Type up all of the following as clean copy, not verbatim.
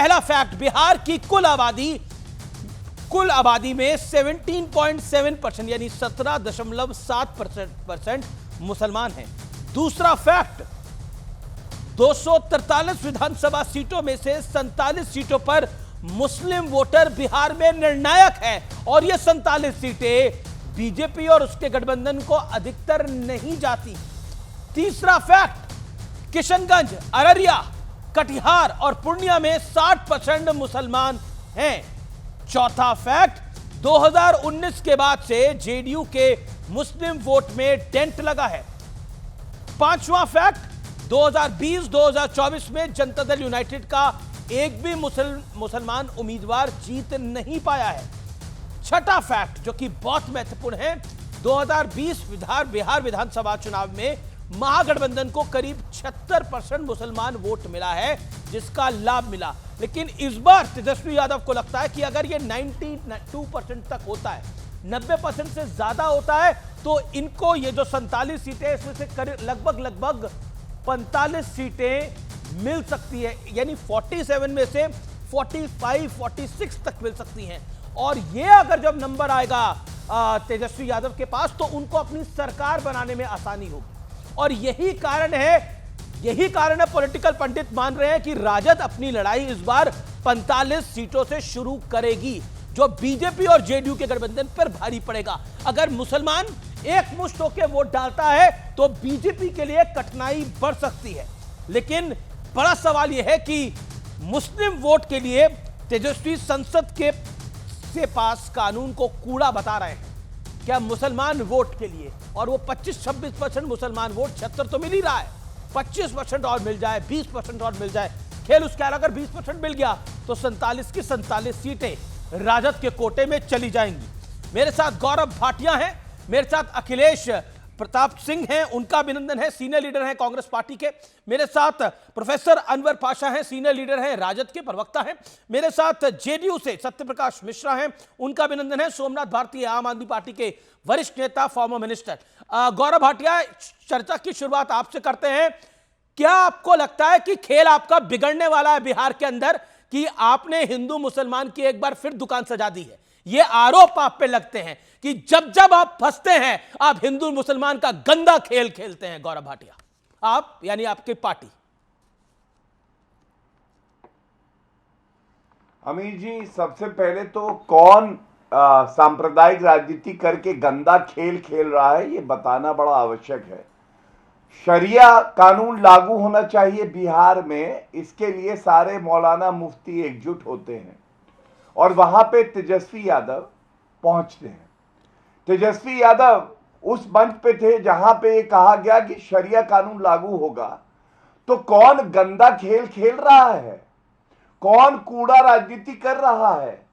पहला फैक्ट, बिहार की कुल आबादी में 17.7% यानी 17.7% मुसलमान हैं। दूसरा फैक्ट, 243 विधानसभा सीटों में से 47 सीटों पर मुस्लिम वोटर बिहार में निर्णायक है और ये 47 सीटें बीजेपी और उसके गठबंधन को अधिकतर नहीं जाती। तीसरा फैक्ट, किशनगंज, अररिया, कटिहार और पूर्णिया में 60% मुसलमान हैं। चौथा फैक्ट, 2019 के बाद से जेडीयू के मुस्लिम वोट में डेंट लगा है। पांचवा फैक्ट, 2020-2024 में जनता दल यूनाइटेड का एक भी मुसलमान उम्मीदवार जीत नहीं पाया है। छठा फैक्ट जो कि बहुत महत्वपूर्ण है, 2020 बिहार विधानसभा चुनाव में महागठबंधन को करीब 76% मुसलमान वोट मिला है जिसका लाभ मिला। लेकिन इस बार तेजस्वी यादव को लगता है कि अगर ये 92% तक होता है, 90% से ज्यादा होता है, तो इनको ये जो 47 सीटें इसमें से लगभग 45 सीटें मिल सकती है, यानी 47 में से 45-46 तक मिल सकती हैं। और ये अगर जब नंबर आएगा तेजस्वी यादव के पास, तो उनको अपनी सरकार बनाने में आसानी होगी। और यही कारण है पॉलिटिकल पंडित मान रहे हैं कि राजद अपनी लड़ाई इस बार 45 सीटों से शुरू करेगी, जो बीजेपी और जेडीयू के गठबंधन पर भारी पड़ेगा। अगर मुसलमान एक मुश्त होकर वोट डालता है तो बीजेपी के लिए कठिनाई बढ़ सकती है। लेकिन बड़ा सवाल यह है कि मुस्लिम वोट के लिए तेजस्वी संसद के पास कानून को कूड़ा बता रहे हैं क्या मुसलमान वोट के लिए, और वो 25-26% मुसलमान वोट, 76 तो मिल ही रहा है, 25% और मिल जाए, 20% और मिल जाए, खेल उसके अलावा अगर 20% मिल गया तो 47 की 47 सीटें राजद के कोटे में चली जाएंगी। मेरे साथ गौरव भाटिया हैं, मेरे साथ अखिलेश प्रताप सिंह हैं, उनका अभिनंदन है, सीनियर लीडर हैं कांग्रेस पार्टी के। मेरे साथ प्रोफेसर अनवर पाशा हैं, सीनियर लीडर हैं, राजद के प्रवक्ता हैं। मेरे साथ जेडीयू से सत्यप्रकाश मिश्रा हैं, उनका अभिनंदन है, सोमनाथ भारती, आम आदमी पार्टी के वरिष्ठ नेता, फॉर्मर मिनिस्टर। गौरव भाटिया, चर्चा की शुरुआत आपसे करते हैं। क्या आपको लगता है कि खेल आपका बिगड़ने वाला है बिहार के अंदर, कि आपने हिंदू मुसलमान की एक बार फिर दुकान सजा दी है? ये आरोप आप पे लगते हैं कि जब आप फंसते हैं आप हिंदू मुसलमान का गंदा खेल खेलते हैं। गौरव भाटिया, आप यानी आपकी पार्टी। अमीर जी, सबसे पहले तो कौन सांप्रदायिक राजनीति करके गंदा खेल खेल रहा है ये बताना बड़ा आवश्यक है। शरिया कानून लागू होना चाहिए बिहार में, इसके लिए सारे मौलाना मुफ्ती एकजुट होते हैं और वहां पे तेजस्वी यादव पहुंचते हैं। तेजस्वी यादव उस मंच पे थे जहां पे ये कहा गया कि शरिया कानून लागू होगा। तो कौन गंदा खेल खेल रहा है, कौन कूड़ा राजनीति कर रहा है,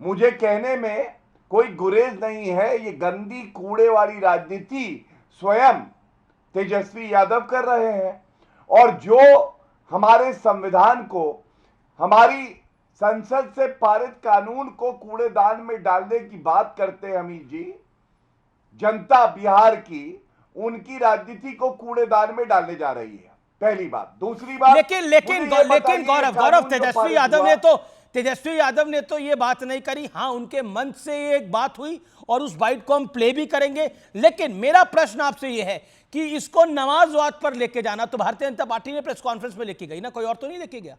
मुझे कहने में कोई गुरेज नहीं है। ये गंदी कूड़े वाली राजनीति स्वयं तेजस्वी यादव कर रहे हैं। और जो हमारे संविधान को, हमारी संसद से पारित कानून को कूड़ेदान में डालने की बात करते हैं अमीर जी, जनता बिहार की उनकी राजनीति को कूड़ेदान में डालने जा रही है, पहली बात। दूसरी बात, लेकिन गौरव, तेजस्वी यादव ने तो ये बात नहीं करी। हाँ, उनके मन से एक बात हुई और उस बाइट को हम प्ले भी करेंगे। लेकिन मेरा प्रश्न आपसे यह है कि इसको नमाजवाद पर लेके जाना तो भारतीय जनता पार्टी ने प्रेस कॉन्फ्रेंस में लेके गई ना, कोई और तो नहीं लेके गया।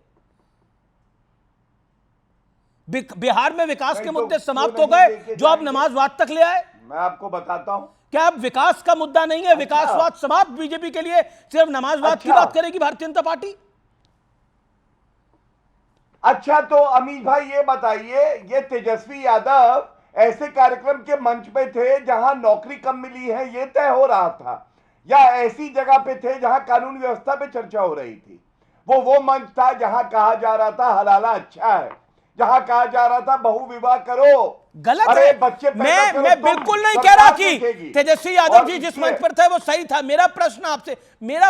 बिहार में विकास के मुद्दे समाप्त हो गए जो आप नमाजवाद तक ले आए। मैं आपको बताता हूं, क्या अब विकास का मुद्दा नहीं है? विकासवाद समाप्त बीजेपी के लिए, सिर्फ नमाजवाद की बात करेगी भारतीय जनता पार्टी। अच्छा, तो अमीर भाई ये बताइए, ये तेजस्वी यादव ऐसे कार्यक्रम के मंच पे थे जहां नौकरी कम मिली है ये तय हो रहा था, या ऐसी जगह पे थे जहां कानून व्यवस्था पे चर्चा हो रही थी? वो मंच था जहां कहा जा रहा था हलाला अच्छा है, जहां कहा जा रहा था बहु विवाह करो। गलत अरे है। बच्चे मैं बिल्कुल नहीं कह रहा कि तेजस्वी यादव जी जिस मंच पर थे वो सही था। मेरा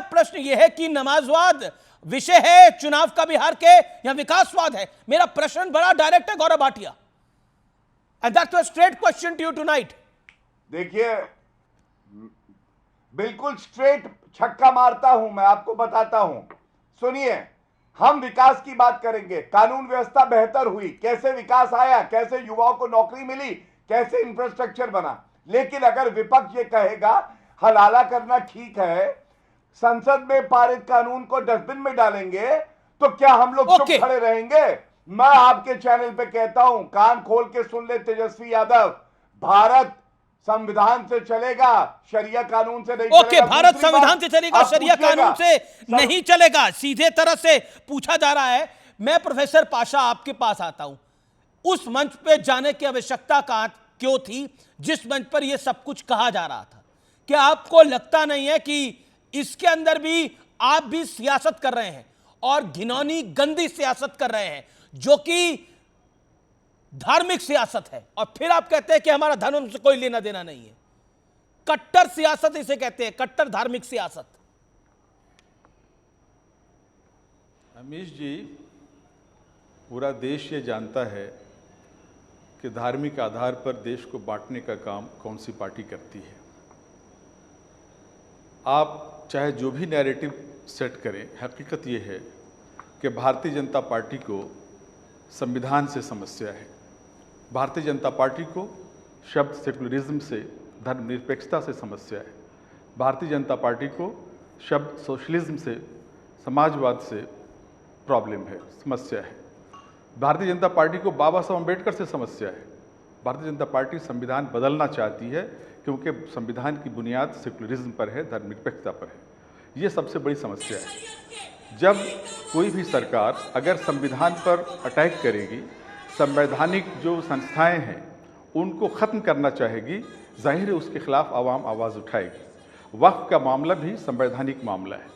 प्रश्न यह है कि नमाजवाद विषय है चुनाव का बिहार के या विकासवाद है? मेरा प्रश्न बड़ा डायरेक्ट है Gaurav Bhatia, and that's a straight question to you tonight. देखिए, बिल्कुल स्ट्रेट छक्का मारता हूं, मैं आपको बताता हूं। सुनिए, हम विकास की बात करेंगे, कानून व्यवस्था बेहतर हुई, कैसे विकास आया, कैसे युवाओं को नौकरी मिली, कैसे इंफ्रास्ट्रक्चर बना। लेकिन अगर विपक्ष ये कहेगा हलाला करना ठीक है, संसद में पारित कानून को डस्टबिन में डालेंगे, तो क्या हम लोग चुप खड़े रहेंगे? मैं आपके चैनल पे कहता हूं, कान खोल के सुन ले तेजस्वी यादव, भारत संविधान से चलेगा, शरिया कानून से नहीं चलेगा। भारत संविधान से चलेगा, शरिया कानून से नहीं चलेगा, सीधे तरह से पूछा जा रहा है। मैं प्रोफेसर पाशा आपके पास आता हूं, उस मंच पे जाने की आवश्यकता क्यों थी जिस मंच पर यह सब कुछ कहा जा रहा था? क्या आपको लगता नहीं है कि इसके अंदर भी आप भी सियासत कर रहे हैं और घिनौनी गंदी सियासत कर रहे हैं, जो कि धार्मिक सियासत है? और फिर आप कहते हैं कि हमारा धर्म से कोई लेना देना नहीं है। कट्टर सियासत इसे कहते हैं, कट्टर धार्मिक सियासत। अमीश जी, पूरा देश ये जानता है कि धार्मिक आधार पर देश को बांटने का काम कौन सी पार्टी करती है। आप चाहे जो भी नैरेटिव सेट करें, हकीकत ये है कि भारतीय जनता पार्टी को संविधान से समस्या है। भारतीय जनता पार्टी को शब्द सेकुलरिज्म से, धर्मनिरपेक्षता से समस्या है। भारतीय जनता पार्टी को शब्द सोशलिज्म से, समाजवाद से प्रॉब्लम है, समस्या है। भारतीय जनता पार्टी को बाबा साहब अम्बेडकर से समस्या है। भारतीय जनता पार्टी संविधान बदलना चाहती है क्योंकि संविधान की बुनियाद सेकुलरिज्म पर है, धर्मनिरपेक्षता पर है। ये सबसे बड़ी समस्या है। जब कोई भी सरकार अगर संविधान पर अटैक करेगी, संवैधानिक जो संस्थाएं हैं उनको ख़त्म करना चाहेगी, जाहिर है उसके खिलाफ आवाम आवाज़ उठाएगी। वक्फ का मामला भी संवैधानिक मामला है,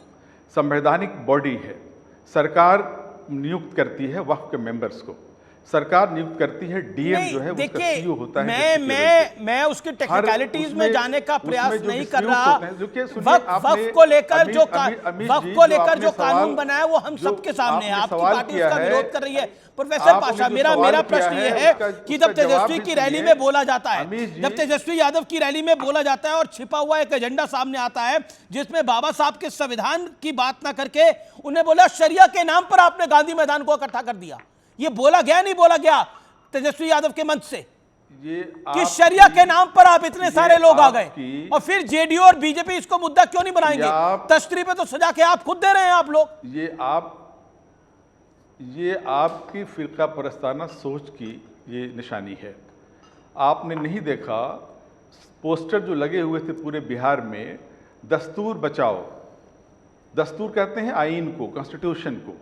संवैधानिक बॉडी है। सरकार नियुक्त करती है वक्फ के मेंबर्स को, सरकार नियुक्त करती है डीएम जो है उसका सीईओ होता है। मैं उसकी टेक्निकलिटीज में जाने का प्रयास नहीं कर रहा। वक्फ को लेकर जो कानून बना है वो हम सबके सामने है, आपकी पार्टी उसका विरोध कर रही है। प्रोफेसर पाशा, मेरा प्रश्न ये है कि जब तेजस्वी की रैली में बोला जाता है, जब तेजस्वी यादव की रैली में बोला जाता है और छिपा हुआ एक एजेंडा सामने आता है जिसमें बाबा साहब के संविधान की बात ना करके उन्हें बोला शरिया के नाम पर आपने गांधी मैदान को इकट्ठा कर दिया, ये बोला गया नहीं बोला गया तेजस्वी यादव के मंच से कि शरिया के नाम पर आप इतने सारे लोग आ गए, और फिर जेडीयू और बीजेपी इसको मुद्दा क्यों नहीं बनाएंगे? तश्तरी पे तो सजा के आप खुद दे रहे हैं आप लोग। ये आपकी फिरका परस्ताना सोच की ये निशानी है। आपने नहीं देखा पोस्टर जो लगे हुए थे पूरे बिहार में, दस्तूर बचाओ, दस्तूर कहते हैं आईन को, कॉन्स्टिट्यूशन को,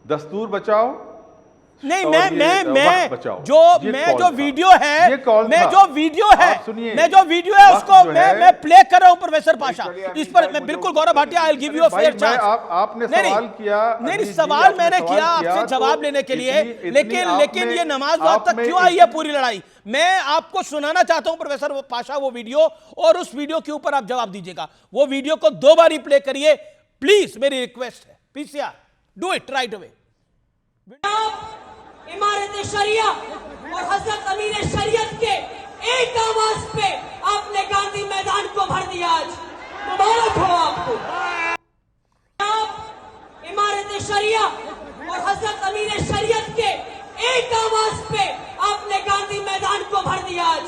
दस्तूर बचाओ नहीं। मैं जो वीडियो है उसको मैं प्ले कर रहा हूं प्रोफेसर पाशा, इस पर मैं बिल्कुल Gaurav Bhatia, I will give you a fair chance. आपने सवाल किया, नहीं सवाल मैंने किया आपसे जवाब लेने के लिए, लेकिन ये नमाज बात तक क्यों आई है पूरी लड़ाई? मैं आपको सुनाना चाहता हूं प्रोफेसर पाशा वो वीडियो, और उस वीडियो के ऊपर आप जवाब दीजिएगा। वो वीडियो को 2 बार प्ले करिए प्लीज, मेरी रिक्वेस्ट है। PCR, do it right away. इमारत शरिया और हजरत अमीर शरीयत के एक आवाज पे आपने गांधी मैदान को भर दिया। आज मुबारक हो आपको। इमारत शरिया और हजरत अमीर शरीयत के एक आवाज पे आपने गांधी मैदान को भर दिया। आज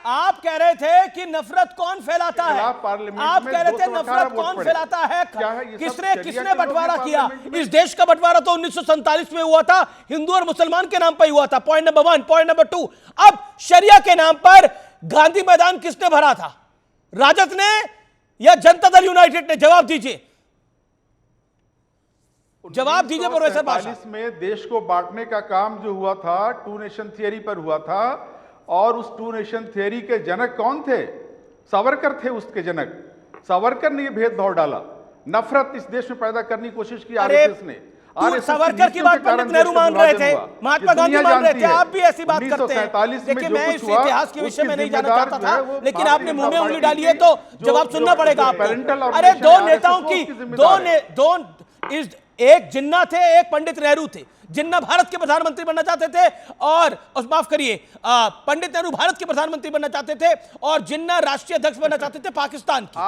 आप कह रहे थे कि नफरत कौन फैलाता है, आप कह रहे थे नफरत कौन फैलाता है, किसने बंटवारा किया? इस देश का बंटवारा तो 1947 में हुआ था, हिंदू और मुसलमान के नाम पर हुआ था। Point number 1। पॉइंट नंबर 2, अब शरिया के नाम पर गांधी मैदान किसने भरा था? राजद ने या जनता दल यूनाइटेड ने? जवाब दीजिए, जवाब दीजिए प्रोफेसर पाशा। में देश को बांटने का काम जो हुआ था, 2 नेशन थियरी पर हुआ था, और उस 2 नेशन थियरी के जनक कौन थे? सावरकर थे उसके जनक। सावरकर ने यह भेदभाव डाला, नफरत इस देश में पैदा करने की कोशिश की आरएसएस ने। सावरकर की बात पंडित नेहरू मान रहे थे, महात्मा गांधी मान रहे थे, आप भी ऐसी बात करते हैं। देखिए, मैं इस इतिहास के विषय में नहीं जानना चाहता था, लेकिन आपने मुंह में उंगली डाली है तो जवाब सुनना पड़ेगा आपको। अरे 2 नेताओं की एक जिन्ना थे, एक पंडित नेहरू थे। जिन्ना भारत के प्रधानमंत्री बनना चाहते थे, और माफ करिए, पंडित नेहरू भारत के प्रधानमंत्री बनना चाहते थे, और जिन्ना राष्ट्रीय अध्यक्ष बनना चाहते थे पाकिस्तान की।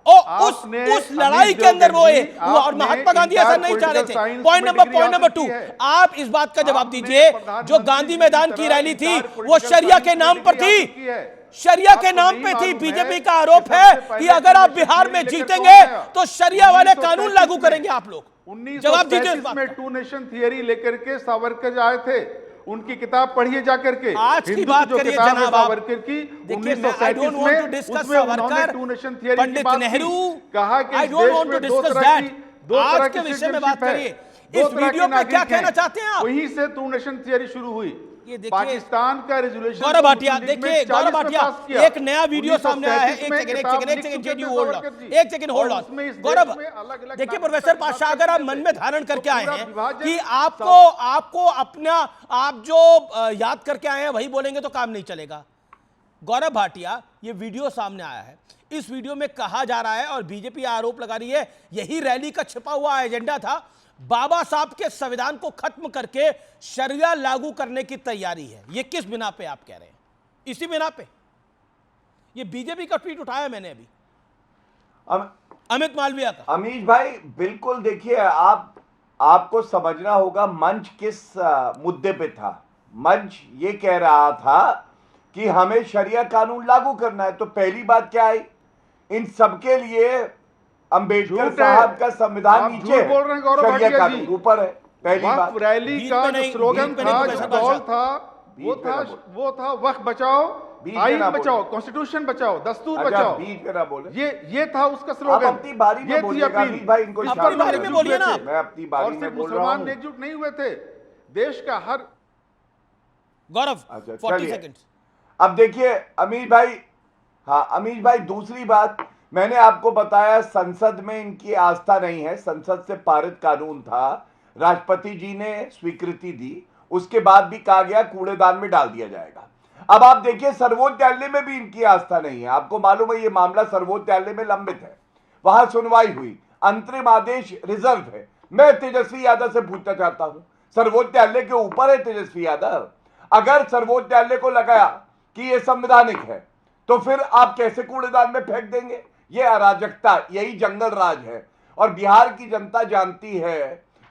उस लड़ाई के अंदर वो है और महात्मा गांधी ऐसा नहीं चाह रहे थे। पॉइंट नंबर 2, आप इस बात का जवाब दीजिए, जो गांधी मैदान की रैली थी वो शरिया के नाम पर थी, शरिया के नाम पे थी। बीजेपी का आरोप है कि अगर आप बिहार में जीतेंगे तो शरिया वाले कानून लागू करेंगे आप लोग। जवाब दीजिए। 1937 में टू नेशन थियरी लेकर के सावरकर आए थे, उनकी किताब पढ़िए जाकर के। आज की बात करिए जनाब, सावरकर की 1937 में उसमें उन्होंने two nation theory Pandit Nehru कहा कि I don't want to discuss that. आज के विषय में बात करिए। इस वीडियो पे क्या कहना चाहते हैं आप? वहीं से टू नेशन थियरी शुरू हुई। ये देखिए पाकिस्तान का रेजोल्यूशन गौरव भाटिया, देखिए गौरव भाटिया, एक नया वीडियो सामने आया है। एक सेकंड होल्ड ऑन गौरव। देखिए प्रोफेसर पाशा, अगर आप मन में धारण करके आए हैं कि आपको अपना आप जो याद करके आए हैं वही बोलेंगे तो काम नहीं चलेगा। गौरव भाटिया, ये वीडियो सामने आया है। इस वीडियो में कहा जा रहा है और बीजेपी आरोप लगा रही है यही रैली का छिपा हुआ एजेंडा था, बाबा साहब के संविधान को खत्म करके शरिया लागू करने की तैयारी है। ये किस बिना पे आप कह रहे हैं? इसी बिना पे? ये बीजेपी का ट्वीट उठाया मैंने अभी, अमित मालविया का। अमीश भाई बिल्कुल, देखिए आपको समझना होगा मंच किस मुद्दे पे था। मंच ये कह रहा था कि हमें शरिया कानून लागू करना है। तो पहली बात क्या आई, इन सबके लिए अंबेडकर साहब का संविधान नीचे है, शरिया कानून ऊपर है। पहली बात, रैली का जो स्लोगन था, जो कॉल था, वो था वक्त बचाओ, आइन बचाओ, कॉन्स्टिट्यूशन बचाओ, दस्तूर बचाओ। बीच में ना बोले, ये था उसका स्लोगन। अपनी बारी में बोलिएगा भाई, इनको अपनी बारी में बोलिए ना। मैं अपनी बारी में बोल रहा हूं। मुसलमान एकजुट नहीं हुए थे, देश का हर। गौरव 40 सेकंड। अब देखिए अमीर भाई, हाँ अमीर भाई, दूसरी बात मैंने आपको बताया, संसद में इनकी आस्था नहीं है। संसद से पारित कानून था, राष्ट्रपति जी ने स्वीकृति दी, उसके बाद भी कहा गया कूड़ेदान में डाल दिया जाएगा। अब आप देखिए सर्वोच्च न्यायालय में भी इनकी आस्था नहीं है। आपको मालूम है ये मामला सर्वोच्च न्यायालय में लंबित है, वहां सुनवाई हुई, अंतरिम आदेश रिजर्व है। मैं तेजस्वी यादव से पूछना चाहता हूं, सर्वोच्च न्यायालय के ऊपर है तेजस्वी यादव, अगर सर्वोच्च न्यायालय को लगा कि यह संवैधानिक है तो फिर आप कैसे कूड़ेदान में फेंक देंगे? यह अराजकता, यही जंगल राज है। और बिहार की जनता जानती है,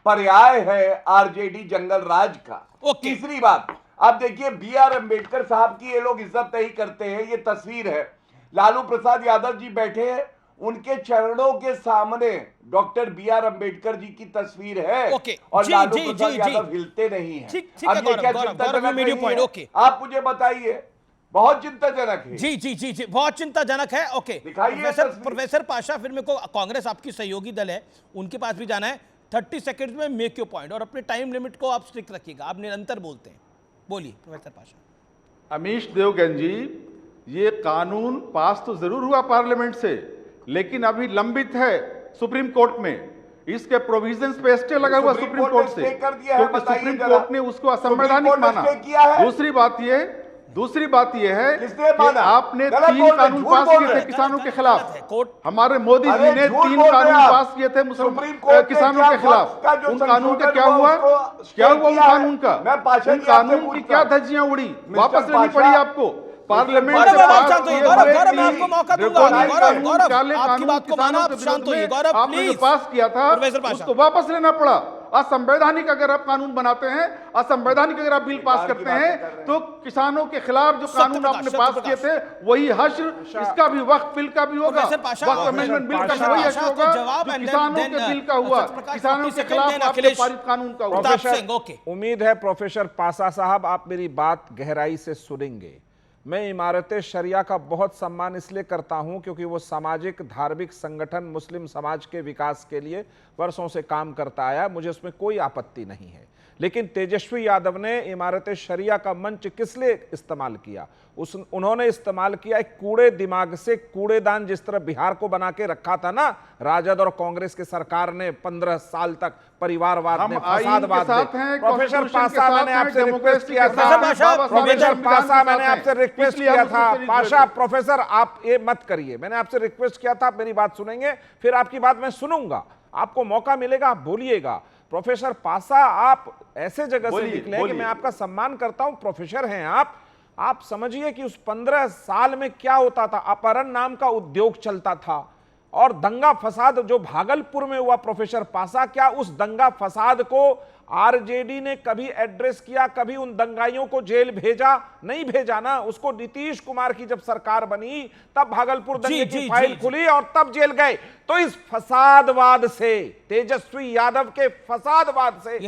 पर्याय है आरजेडी जंगल राज का। तीसरी बात, आप देखिए बी.आर. अम्बेडकर साहब की ये लोग इज्जत नहीं करते हैं। ये तस्वीर है, लालू प्रसाद यादव जी बैठे हैं, उनके चरणों के सामने डॉक्टर बी.आर. अम्बेडकर जी की तस्वीर है और लालू प्रसाद यादव हिलते नहीं है। अब ये क्या चिंताजनक है? आप मुझे बताइए, बहुत चिंताजनक है। जी बहुत चिंताजनक है। ओके प्रोफेसर पाशा, फिर मेरे को कांग्रेस आपकी सहयोगी दल है, उनके पास भी जाना है। 30 सेकंड्स में मेक योर पॉइंट, और अपने टाइम लिमिट को आप स्ट्रिक्ट रखिएगा, आप निरंतर बोलते हैं। बोलिए प्रोफेसर पाशा। अमीश देवगन जी, ये कानून पास तो जरूर हुआ पार्लियामेंट से, लेकिन अभी लंबित है सुप्रीम कोर्ट में। इसके प्रोविजंस पे स्टे लगा हुआ सुप्रीम कोर्ट से, क्योंकि सुप्रीम कोर्ट ने उसको असंवैधानिक माना। दूसरी बात यह है कि आपने 3 कानून पास किए थे किसानों के खिलाफ। हमारे मोदी जी ने 3 कानून पास किए थे किसानों के खिलाफ। उन कानून का क्या हुआ? उन कानून का? उन कानून की क्या धज्जियां उड़ी? वापस लेनी पड़ी आपको। पार्लियामेंट आपकी बात को माना, आप शांत होइए। गौरव आपने पास किया था उसको वापस लेना पड़ा। असंवैधानिक अगर आप कानून बनाते हैं, असंवैधानिक अगर आप बिल पास करते हैं, तो किसानों के खिलाफ जो कानून आपने पास किए थे वही हश्र, इसका भी वक्त बिल का भी होगा, वक्त अमेंडमेंट बिल का भी वही हश्र होगा, किसानों के बिल का हुआ, किसानों के खिलाफ आपने पारित कानून का हुआ। उम्मीद है प्रोफेसर पाशा साहब आप मेरी बात गहराई से सुनेंगे। मैं इमारत शरिया का बहुत सम्मान इसलिए करता हूं क्योंकि वो सामाजिक धार्मिक संगठन मुस्लिम समाज के विकास के लिए वर्षों से काम करता आया, मुझे उसमें कोई आपत्ति नहीं है। लेकिन तेजस्वी यादव ने इमारत शरिया का मंच किस लिए इस्तेमाल किया? उन्होंने इस्तेमाल किया एक कूड़े दिमाग से कूड़ेदान, जिस तरह बिहार को बना के रखा था ना राजद और कांग्रेस की सरकार ने 15 साल तक, परिवारवाद ने, फसादवाद ने। प्रोफेसर पाशा, मैंने आपसे रिक्वेस्ट किया था, प्रोफेसर पाशा मैंने आपसे रिक्वेस्ट किया था, पाशा प्रोफेसर आप ये मत करिए, मैंने आपसे रिक्वेस्ट किया था, आप मेरी बात सुनेंगे, फिर आपकी बात मैं सुनूंगा, आपको मौका मिलेगा, आप बोलिएगा। प्रोफेसर पाशा, आप ऐसे जगह से निकले कि मैं आपका सम्मान करता हूं, प्रोफेसर हैं आप समझिए कि उस 15 साल में क्या होता था। अपहरण नाम का उद्योग चलता था, और दंगा फसाद जो भागलपुर में हुआ प्रोफेसर पासा, क्या उस दंगा फसाद को आरजेडी ने कभी एड्रेस किया? कभी उन दंगाइयों को जेल भेजा? नहीं भेजा ना। उसको नीतीश कुमार की जब सरकार बनी तब भागलपुर दंगे की फाइल खुली और तब जेल गए। तो इस फसादवाद से, तेजस्वी यादव के फसादवाद से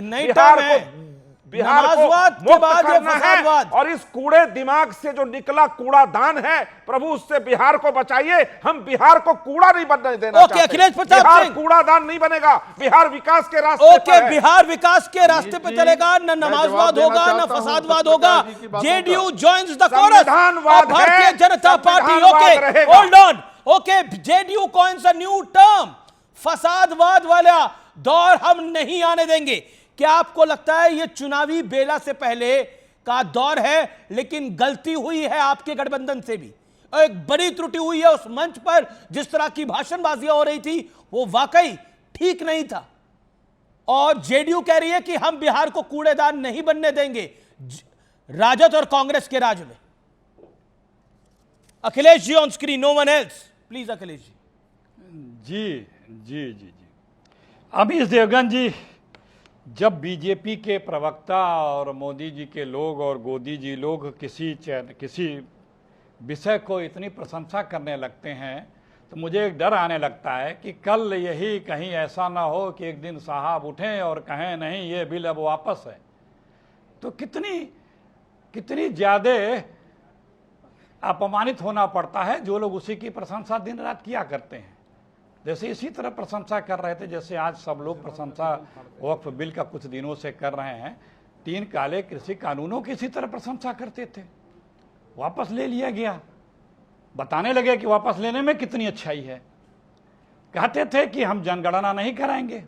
बिहार को मुक्त करना है। और इस कूड़े दिमाग से जो निकला कूड़ादान है, प्रभु उससे बिहार को बचाइए। हम बिहार को कूड़ा नहीं बनने देना चाहते। अखिलेश प्रताप बिहार सिंह, कूड़ादान नहीं बनेगा, बिहार विकास के रास्ते पर है। बिहार विकास के रास्ते पे चलेगा, न नमाजवाद होगा न फसादवाद होगा। JDU joins the chorus, Bharatiya Janata party. Okay, hold on. Okay, JDU coins a new term, फसादवाद वाला दौर हम नहीं आने देंगे। क्या आपको लगता है यह चुनावी बेला से पहले का दौर है? लेकिन गलती हुई है आपके गठबंधन से भी, एक बड़ी त्रुटि हुई है। उस मंच पर जिस तरह की भाषणबाजियां हो रही थी वो वाकई ठीक नहीं था। और जेडीयू कह रही है कि हम बिहार को कूड़ेदान नहीं बनने देंगे राजद और कांग्रेस के राज में। Akhilesh ji on screen, no one else, please Akhilesh ji. जी जी जी जी अमीश देवगन जी, जब बीजेपी के प्रवक्ता और मोदी जी के लोग और गोदी जी लोग किसी विषय को इतनी प्रशंसा करने लगते हैं तो मुझे एक डर आने लगता है कि कल यही कहीं ऐसा ना हो कि एक दिन साहब उठें और कहें नहीं ये बिल अब वापस है। तो कितनी ज़्यादा अपमानित होना पड़ता है जो लोग उसी की प्रशंसा दिन रात किया करते हैं। जैसे इसी तरह प्रशंसा कर रहे थे जैसे आज सब लोग प्रशंसा वक्फ बिल का कुछ दिनों से कर रहे हैं। 3 काले कृषि कानूनों की इसी तरह प्रशंसा करते थे, वापस ले लिया गया। बताने लगे कि वापस लेने में कितनी अच्छाई है। कहते थे कि हम जनगणना नहीं कराएंगे,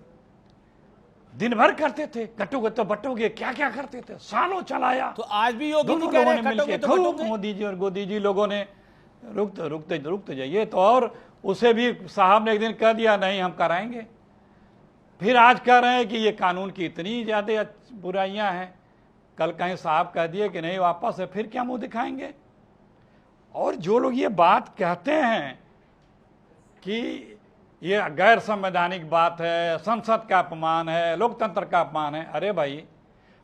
दिन भर करते थे। कटोगे तो बटोगे, क्या क्या करते थे, सालों चलाया। तो आज भी योगी जी दोनों कह लोगों रहे ने हैं मिलकर कटोगे तो बटोगे। मोदी जी और गोदी जी लोगों ने रुकते जाइए। तो और उसे भी साहब ने एक दिन कह दिया नहीं हम कराएंगे। फिर आज कह रहे हैं कि ये कानून की इतनी ज़्यादा बुराइयां हैं। कल कहीं साहब कह दिए कि नहीं वापस है, फिर क्या मुंह दिखाएंगे। और जो लोग ये बात कहते हैं कि ये गैर संवैधानिक बात है, संसद का अपमान है, लोकतंत्र का अपमान है, अरे भाई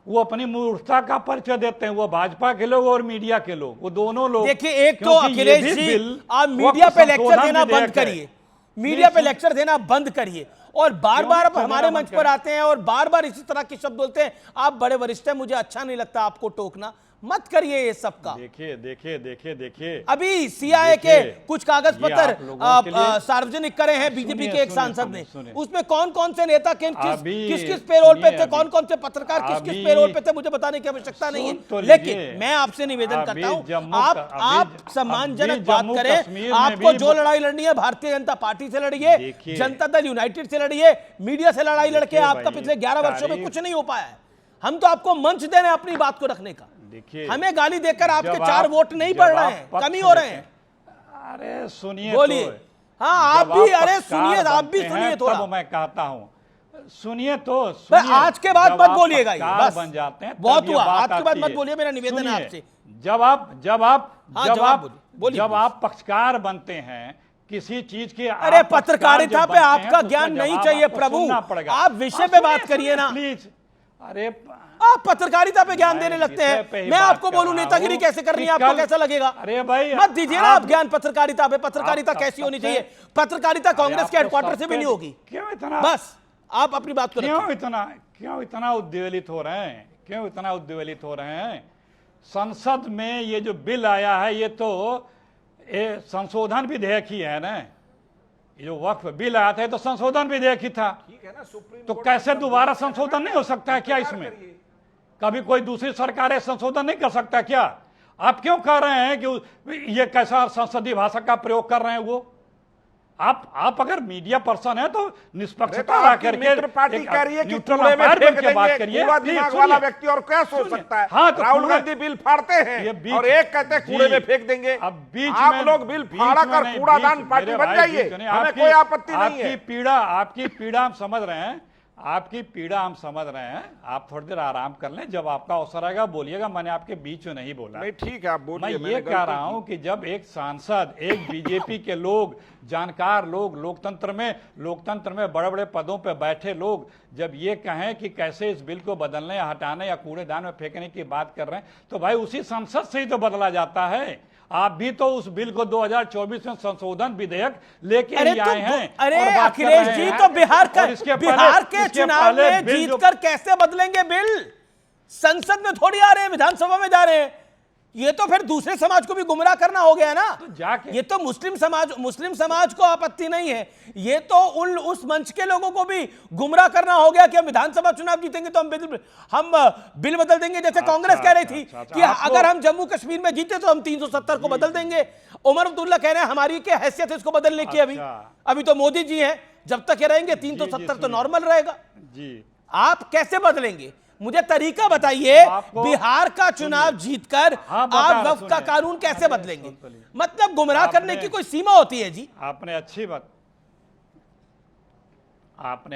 वो अपनी मूर्खता का परिचय देते हैं। वो भाजपा के लोग और मीडिया के लोग, वो दोनों लोग। देखिए, एक तो अखिलेश जी आप मीडिया पे लेक्चर देना बंद करिए, मीडिया पे लेक्चर देना बंद करिए। और बार बार आप हमारे मंच पर आते हैं और बार बार इसी तरह के शब्द बोलते हैं। आप बड़े वरिष्ठ हैं, मुझे अच्छा नहीं लगता आपको टोकना, मत करिए ये सब का। देखिए अभी सीआईए के कुछ कागज पत्र सार्वजनिक करे हैं बीजेपी के एक सांसद ने। उसमें कौन कौन से नेता किस पेरोल पे थे, कौन कौन से पत्रकार किस पेरोल पे थे, मुझे बताने की आवश्यकता नहीं है। लेकिन मैं आपसे निवेदन करता हूं, आप सम्मानजनक बात करें। आपको जो लड़ाई लड़नी है भारतीय जनता पार्टी से लड़िए, जनता दल यूनाइटेड से लड़िए। मीडिया से लड़ाई लड़के आपका पिछले 11 वर्षों में कुछ नहीं हो पाया है। हम तो आपको मंच दे रहे हैं अपनी बात को रखने का। हमें गाली देकर आपके 4 वोट नहीं पड़ रहे हैं, कमी हो रहे हैं। अरे सुनिए, बोलिए। हाँ आप भी, अरे सुनिए, आप भी सुनिए थोड़ा। मैं कहता हूँ सुनिए तो आज के बाद मत बोलिएगा, बस बन जाते हैं। बहुत हुआ, आज के बाद मत बोलिए, मेरा निवेदन है आपसे। जब आप पक्षकार बनते हैं किसी चीज के, अरे पत्रकारिता पे आपका ज्ञान नहीं चाहिए प्रभु, आप विषय पे बात करिए ना प्लीज। अरे आप पत्रकारिता पे ज्ञान देने लगते हैं। मैं आपको बोलूं नेतागिरी कैसे करनी है, आपको कैसा लगेगा? अरे भाई मत दीजिए ना आप ज्ञान पत्रकारिता पे। पत्रकारिता कैसी होनी चाहिए? पत्रकारिता कांग्रेस के हेडक्वार्टर से भी नहीं होगी। क्यों इतना, बस आप अपनी बात करें। क्यों इतना उद्वेलित हो रहे हैं? संसद में ये जो बिल आया है ये तो संशोधन विधेयक ही है ना। ये जो वक्फ बिल आया था ये तो संशोधन विधेयक ही था। तो कैसे दोबारा संशोधन नहीं हो सकता है क्या? इसमें कभी कोई दूसरी सरकारें संशोधन नहीं कर सकता क्या? आप क्यों कह रहे हैं कि ये कैसा संसदीय भाषा का प्रयोग कर रहे हैं? वो आप अगर मीडिया पर्सन है तो निष्पक्षता रख करके मित्र पार्टी कह रही है कि कूड़े में फेंक देंगे, कूड़ा दिमाग वाला व्यक्ति और क्या सोच सकता है? हाँ, तो राहुल गांधी बिल फाड़ते हैं और एक कहते हैं कूड़े में फेंक देंगे। आप लोग बिल फाड़ा कर कूड़ादान पार्टी बन जाइए, हमें कोई आपत्ति नहीं है। आपकी पीड़ा हम समझ रहे हैं, आपकी पीड़ा हम समझ रहे हैं, आप थोड़ी देर आराम कर लें, जब आपका अवसर आएगा बोलिएगा, मैंने आपके बीच में नहीं बोला। नहीं ठीक है, आप मैं बोलिए। ये कह रहा हूं कि जब एक सांसद, एक बीजेपी के लोग, जानकार लोग, लोकतंत्र में बड़े बड़े पदों पे बैठे लोग जब ये कहें कि कैसे इस बिल को बदलने या हटाने या कूड़ेदान में फेंकने की बात कर रहे हैं, तो भाई उसी संसद से ही तो बदला जाता है। आप भी तो उस बिल को 2024 में संशोधन विधेयक लेके ही आए हैं। अरे और बात कर अखिलेश रहे जी हैं। तो बिहार और के चुनाव में जीतकर कैसे बदलेंगे बिल? संसद में थोड़ी आ रहे हैं, विधानसभा में जा रहे हैं। ये तो फिर दूसरे समाज को भी गुमराह करना हो गया ना। तो जाके ये तो मुस्लिम समाज को आपत्ति नहीं है, ये तो उस मंच के लोगों को भी गुमराह करना हो गया कि हम विधानसभा चुनाव जीतेंगे तो हम बिल बदल देंगे। जैसे कांग्रेस कह रही थी कि अगर हम जम्मू कश्मीर में जीते तो हम 370 को बदल देंगे। उमर अब्दुल्ला कह रहे हैं हमारी क्या हैसियत है इसको बदलने की। अभी तो मोदी जी हैं, जब तक ये रहेंगे 370 तो नॉर्मल रहेगा जी। आप कैसे बदलेंगे? मुझे तरीका बताइए। बिहार का चुनाव जीतकर आप वक्फ का कानून कैसे बदलेंगे? मतलब गुमराह करने की कोई सीमा होती है जी। आपने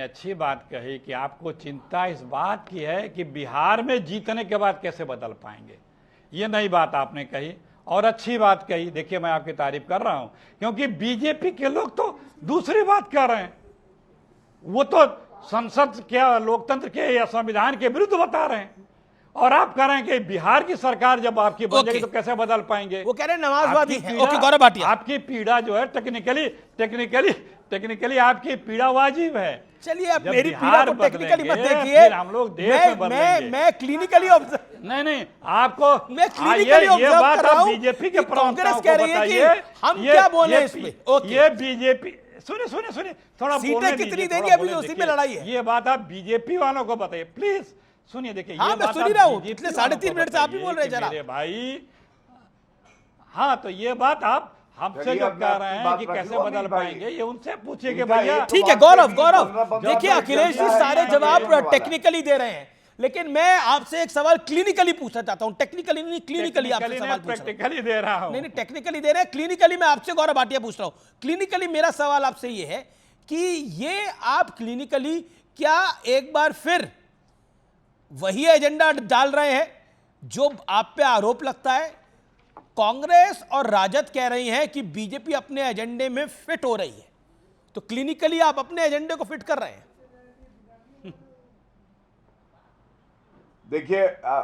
अच्छी बात कही कि आपको चिंता इस बात की है कि बिहार में जीतने के बाद कैसे बदल पाएंगे। ये नई बात आपने कही और अच्छी बात कही। देखिए, मैं आपकी तारीफ कर रहा हूं क्योंकि बीजेपी के लोग तो दूसरी बात कर रहे हैं। वो तो संसद के, लोकतंत्र के या संविधान के विरुद्ध बता रहे हैं, और आप कह रहे हैं कि बिहार की सरकार जब आपकी बन जाएगी तो कैसे बदल पाएंगे। वो कह रहे हैं नमाजवादी हैं। ओके, गौरव भाटिया, आपकी पीड़ा जो है टेक्निकली आपकी पीड़ा वाजिब है। चलिए, आप मेरी पीड़ा को टेक्निकली मत देखिए, हम लोग देश में बदलेंगे। मैं क्लिनिकली नहीं आपको मैं क्लिनिकली ऑब्जर्व कर रहा हूं। बीजेपी के कांग्रेस कह रही है कि हम क्या बोले इस पे। ओके, ये बीजेपी सुनिए थोड़ा सीटें कितनी देंगे, अभी तो उसी में लड़ाई है। ये बात आप बीजेपी वालों को बताइए प्लीज। सुनिए, देखिए, हाँ, मैं सुन ही रहा हूँ, पिछले 3.5 मिनट से आप ही बोल रहे हैं जरा भाई। हाँ, तो ये बात आप हमसे जो कह रहे हैं कि कैसे बदल पाएंगे, ये उनसे पूछिए कि भैया। ठीक है गौरव, देखिए अखिलेश जी सारे जवाब टेक्निकली दे रहे हैं, लेकिन मैं आपसे एक सवाल क्लिनिकली पूछना चाहता हूं। टेक्निकली नहीं, क्लिनिकली आपसे सवाल पूछ रहा हूं। प्रैक्टिकली दे रहा हूं। नहीं, टेक्निकली दे रहे हैं, क्लिनिकली मैं आपसे गौरव भाटिया पूछ रहा हूं। क्लिनिकली मेरा सवाल आपसे ये है कि ये आप क्लिनिकली क्या एक बार फिर वही एजेंडा डाल रहे हैं जो आप पे आरोप लगता है? कांग्रेस और राजद कह रही हैं कि बीजेपी अपने एजेंडे में फिट हो रही है, तो क्लिनिकली आप अपने एजेंडे को फिट कर रहे हैं। देखिए,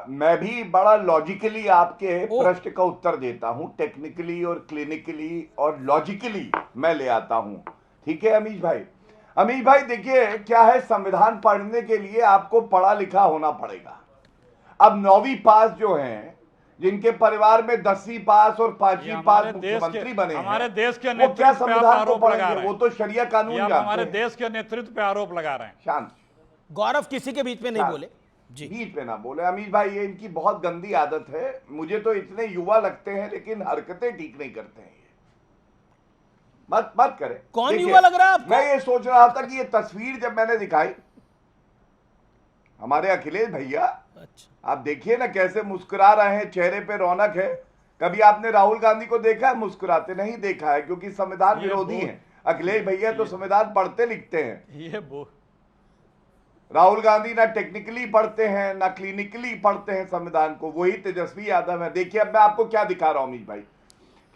मैं भी बड़ा लॉजिकली आपके प्रश्न का उत्तर देता हूं। टेक्निकली और क्लिनिकली और लॉजिकली मैं ले आता हूं। ठीक है अमीश भाई, देखिए क्या है, संविधान पढ़ने के लिए आपको पढ़ा लिखा होना पड़ेगा। अब 9वीं पास जो हैं, जिनके परिवार में 10वीं पास और 5वीं पास मुख्यमंत्री बने हैं, हमारे देश के वो क्या संविधान को पढ़ेंगे? पढ़ेंगे? वो तो शरिया कानून जानते हैं। हमारे देश के नेतृत्व पे आरोप लगा रहे हैं। शांत गौरव, किसी के बीच में नहीं बोले जी। बीच में ना बोले अमीश भाई, ये इनकी बहुत गंदी आदत है। मुझे तो इतने युवा लगते हैं लेकिन हरकतें ठीक नहीं करते हैं। मत करे। कौन युवा लग रहा है आपको? मैं ये सोच रहा था कि ये तस्वीर जब मैंने दिखाई हमारे अखिलेश भैया, अच्छा, आप देखिए ना कैसे मुस्कुरा रहे हैं, चेहरे पे रौनक है। कभी आपने राहुल गांधी को देखा है मुस्कुराते? नहीं देखा है, क्योंकि संविधान विरोधी है। अखिलेश भैया तो संविधान पढ़ते लिखते हैं। राहुल गांधी ना टेक्निकली पढ़ते हैं ना क्लिनिकली पढ़ते हैं संविधान को। वही तेजस्वी यादव है। देखिए, अब मैं आपको क्या दिखा रहा हूं अमीश भाई,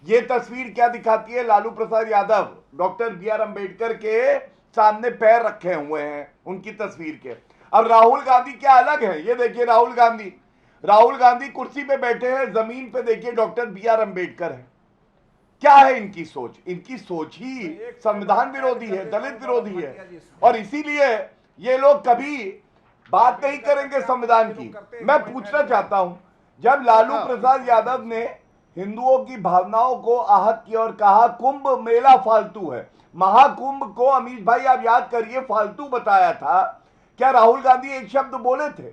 ये तस्वीर क्या दिखाती है? लालू प्रसाद यादव डॉक्टर BR अम्बेडकर के सामने पैर रखे हुए हैं, उनकी तस्वीर के। अब राहुल गांधी क्या अलग है? ये देखिए राहुल गांधी कुर्सी पे बैठे हैं, जमीन पे देखिए डॉक्टर BR अम्बेडकर है। क्या है इनकी सोच? इनकी सोच ही संविधान विरोधी है, दलित विरोधी है, और इसीलिए ये लोग कभी बात नहीं करेंगे संविधान की। मैं पूछना चाहता हूं, जब लालू प्रसाद यादव ने हिंदुओं की भावनाओं को आहत किया और कहा कुंभ मेला फालतू है, महाकुंभ को अमीश भाई आप याद करिए फालतू बताया था, क्या राहुल गांधी एक शब्द बोले थे?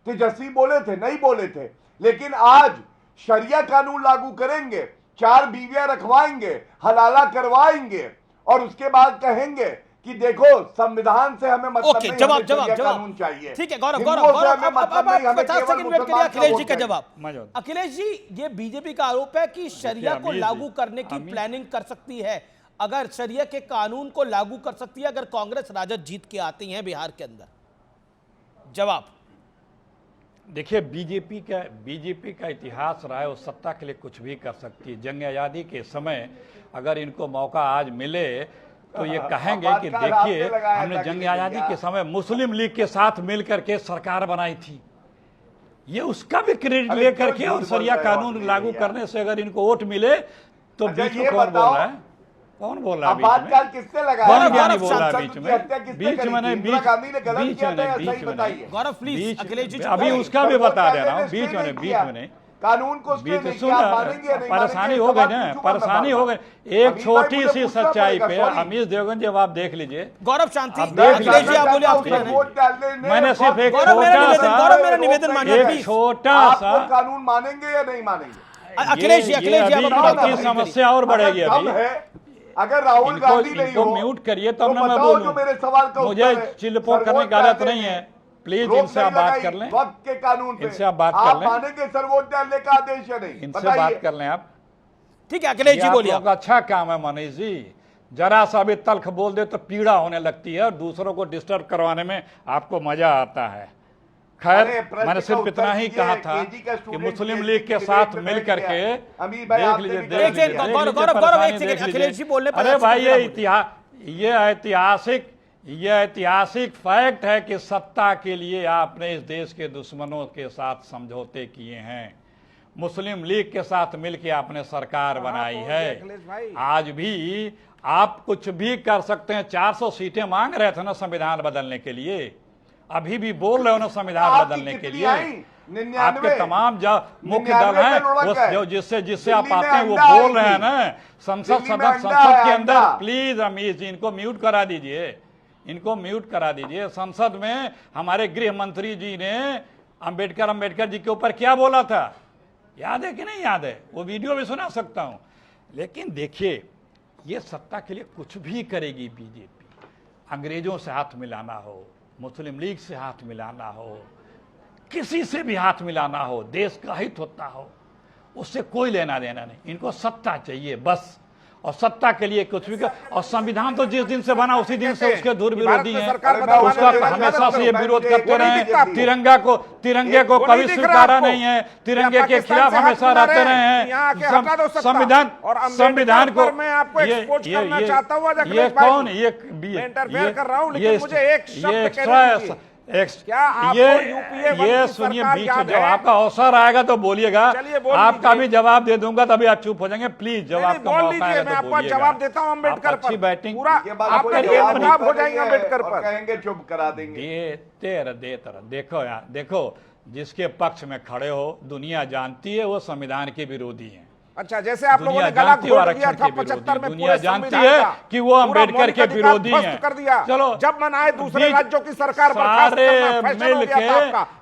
तेजस्वी बोले थे? नहीं बोले थे। लेकिन आज शरिया कानून लागू करेंगे, 4 बीवियां रखवाएंगे, हलाला करवाएंगे, और उसके बाद कहेंगे कि देखो संविधान से हमें मतलब नहीं, जवाब कानून चाहिए। ठीक है गौरव, अखिलेश जी का जवाब। अखिलेश जी, ये बीजेपी का आरोप है कि शरिया को लागू करने की प्लानिंग कर सकती है, अगर शरिया के कानून को लागू कर सकती है अगर कांग्रेस राजद जीत के आती है बिहार के अंदर। जवाब। देखिए, बीजेपी का इतिहास रहा है, वो सत्ता के लिए कुछ भी कर सकती है। जंग आज़ादी के समय अगर इनको मौका आज मिले तो ये कहेंगे कि देखिए हमने जंग आज़ादी के समय मुस्लिम लीग के साथ मिलकर के सरकार बनाई थी। ये उसका भी क्रेडिट लेकर के, और शरिया कानून लागू करने से अगर इनको वोट मिले तो बीच में कौन बोल रहा है? कौन बोल रहा है बीच में? किसने लगाया? कौन ज्ञानी बोल रहा है बीच में? बीच में गौरव प्लीज, अखिलेश जी अभी उसका भी बता दे रहा हूँ, बीच में नहीं। कानून को परेशानी हो गई ना, परेशानी हो गई। एक छोटी सी सच्चाई पे अमीश देवगन जब आप देख लीजिए, गौरव शांति, आप देख अखिलेश जी आप बोले, आप मैंने सिर्फ एक मेरा निवेदन मानिए प्लीज। छोटा सा कानून मानेंगे या नहीं मानेंगे? अखिलेश जी अभी समस्या और बढ़ेगी। अभी अगर राहुल गांधी नहीं हो, म्यूट करिए तब ना मैं बताओ जो मेरे सवाल का बोलूं। मुझे चिल्लपोर करने की आदत नहीं है, प्लीज इनसे आप बात कर लें। वक्त के कानून पे इनसे आप बात कर लें। मानेंगे सर्वोच्च न्यायालय का आदेश है नहीं? इनसे बात कर लें आप। ठीक है अखिलेश जी बोलिए। अच्छा काम है मनीष जी, जरा सा भी तल्ख बोल दे तो पीड़ा होने लगती है और दूसरों को डिस्टर्ब करवाने में आपको मजा आता है। खैर, मैंने सिर्फ इतना ही कहा था कि मुस्लिम लीग के साथ मिल करके देख लीजिए। अरे भाई, ये ऐतिहासिक फैक्ट है कि सत्ता के लिए आपने इस देश के दुश्मनों के साथ समझौते किए हैं। मुस्लिम लीग के साथ मिलकर आपने सरकार बनाई है। आज भी आप कुछ भी कर सकते हैं। 400 सीटें मांग रहे थे ना संविधान बदलने के लिए, अभी भी बोल रहे हो ना संविधान बदलने के लिए। आपके तमाम मुख्य दल हैं जिससे आप आते हैं वो बोल रहे हैं ना संसद के अंदर। प्लीज अमीश जी, इनको म्यूट करा दीजिए, इनको म्यूट करा दीजिए। संसद में हमारे गृह मंत्री जी ने अंबेडकर जी के ऊपर क्या बोला था, याद है कि नहीं याद है? वो वीडियो भी सुना सकता हूं। लेकिन देखिए, ये सत्ता के लिए कुछ भी करेगी बीजेपी। अंग्रेजों से हाथ मिलाना हो, मुस्लिम लीग से हाथ मिलाना हो, किसी से भी हाथ मिलाना हो, देश का हित होता हो, उससे कोई लेना देना नहीं। इनको सत्ता चाहिए बस, और सत्ता के लिए कुछ भी कर। और संविधान तो जिस दिन से बना उसी दिन से उसके धुर विरोधी हैं, उसका हमेशा से ये विरोध करते रहे। तिरंगे को कभी स्वीकारा नहीं है, तिरंगे के खिलाफ हमेशा रहते रहे हैं। संविधान को ये कौन ये सुनिए, बीच में जब आपका अवसर आएगा तो बोलिएगा, आपका भी जवाब दे दूंगा, तभी आप चुप हो जाएंगे। प्लीज जवाब का मौका आएगा तो बोलिएगा। जवाब देता हूं अम्बेडकर पर। अच्छी बैटिंग पूरा आपका जवाब हो जाएगा अम्बेडकर पर। कहेंगे चुप करा देंगे। देते रह। देखो यार, देखो, जिसके पक्ष में खड़े हो दुनिया जानती है वो संविधान के विरोधी हैं। अच्छा, जैसे आप लोगों ने गला घोट दिया था 75 में, दुनिया जानती है कि वो अंबेडकर के विरोधी हैं। कर दिया। चलो, जब मनाए दूसरे राज्यों की सरकार सारे मिल के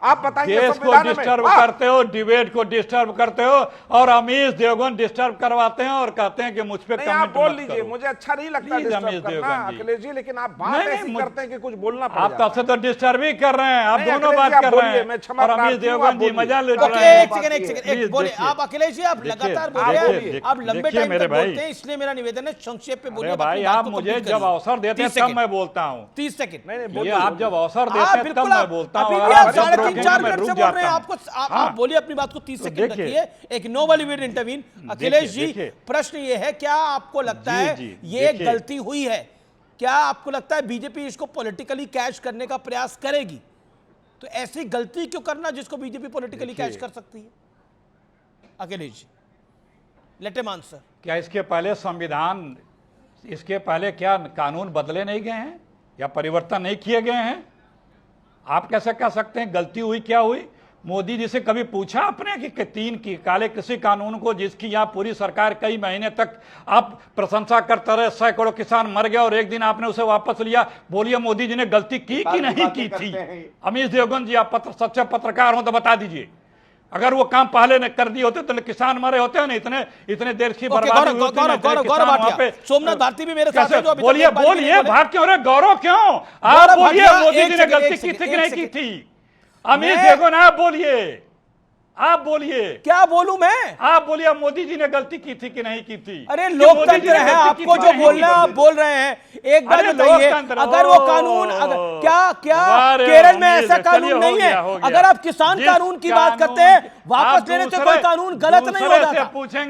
आप बताइए, देश को डिस्टर्ब करते हो, डिबेट को डिस्टर्ब करते हो, और अमीश देवगन डिस्टर्ब करवाते हैं और कहते हैं कि मुझ पे कमेंट बोल लीजिए। मुझे अच्छा नहीं लगता डिस्टर्ब करना अखिलेश जी, लेकिन आप बात ऐसी करते हैं कि कुछ बोलना पड़ता है। आप तब से तो डिस्टर्ब ही कर रहे हैं, आप दोनों बात कर रहे हैं, और अमीश देवगन जी मजा ले रहे हैं। आप अखिलेश जी, आप लगातार आप लंबे टाइम तक बोलते हैं, इसलिए मेरा निवेदन है संक्षेप पे बोलिए। भाई, आप मुझे जब अवसर देते हैं तब मैं बोलता हूं। 30 सेकंड। नहीं, आप जब अवसर देते हैं तब मैं बोलता हूं। आप 3.5-4 मिनट से बोल रहे हैं, आपको आप बोलिए अपनी बात को। 30 सेकंड रखिए। एक Nobel will intervene. Akhilesh ji, प्रश्न ये है, क्या आपको लगता है ये गलती हुई है? क्या आपको लगता है बीजेपी इसको पॉलिटिकली कैच करने का प्रयास करेगी? तो ऐसी गलती क्यों करना जिसको बीजेपी पॉलिटिकली कैच कर सकती है? Akhilesh ji, let him answer. क्या इसके पहले इसके पहले क्या कानून बदले नहीं गए हैं या परिवर्तन नहीं किए गए हैं? आप कैसे कह सकते हैं गलती हुई? क्या हुई? मोदी जी से कभी पूछा आपने कि 3 काले कृषि कानून को, जिसकी यहाँ पूरी सरकार कई महीने तक आप प्रशंसा करते रहे, सैकड़ों किसान मर गए और एक दिन आपने उसे वापस लिया? बोलिए, मोदी जी ने गलती की कि नहीं की थी? अमीश देवगन जी, आप सच्चे पत्रकार हो तो बता दीजिए। अगर वो काम पहले ने कर दिए होते तो किसान मरे होते हैं ना, इतने देर की बर्बादी होती। सोमनाथ भारती भी मेरे साथ है। बोलिए भाग क्यों रहे? गौरव क्यों? आप बोलिए, मोदी जी ने गलती की थी कि नहीं की थी? अमीश देवगन, आप बोलिए, आप बोलिए, क्या बोलूं मैं? आप बोलिए मोदी जी ने गलती की थी कि नहीं की थी? अरे लोकतंत्र है, आपको जो बोलना आप बोल रहे हैं। एक बार बताइए, अगर वो कानून क्या केरल में ऐसा कानून नहीं है? अगर आप किसान कानून की बात करते हैं, वापस लेने से कोई कानून गलत नहीं हो जाता।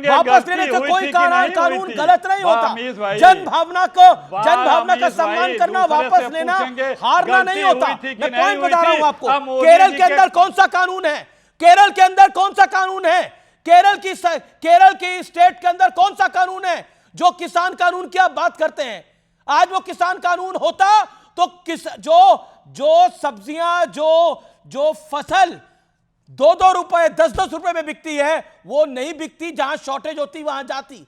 वापस लेने से कोई कानून गलत नहीं होता। जन भावना का सम्मान करना, वापस लेना, हारना नहीं होता। मैं पॉइंट बता रहा हूं आपको। केरल के अंदर कौन सा कानून है? केरल के अंदर कौन सा कानून है? केरल की स्टेट के अंदर कौन सा कानून है जो किसान कानून की आप बात करते हैं? आज वो किसान कानून होता तो जो सब्जियां, जो फसल 2-2 रुपए 10-10 रुपए में बिकती है, वो नहीं बिकती। जहां शॉर्टेज होती वहां जाती।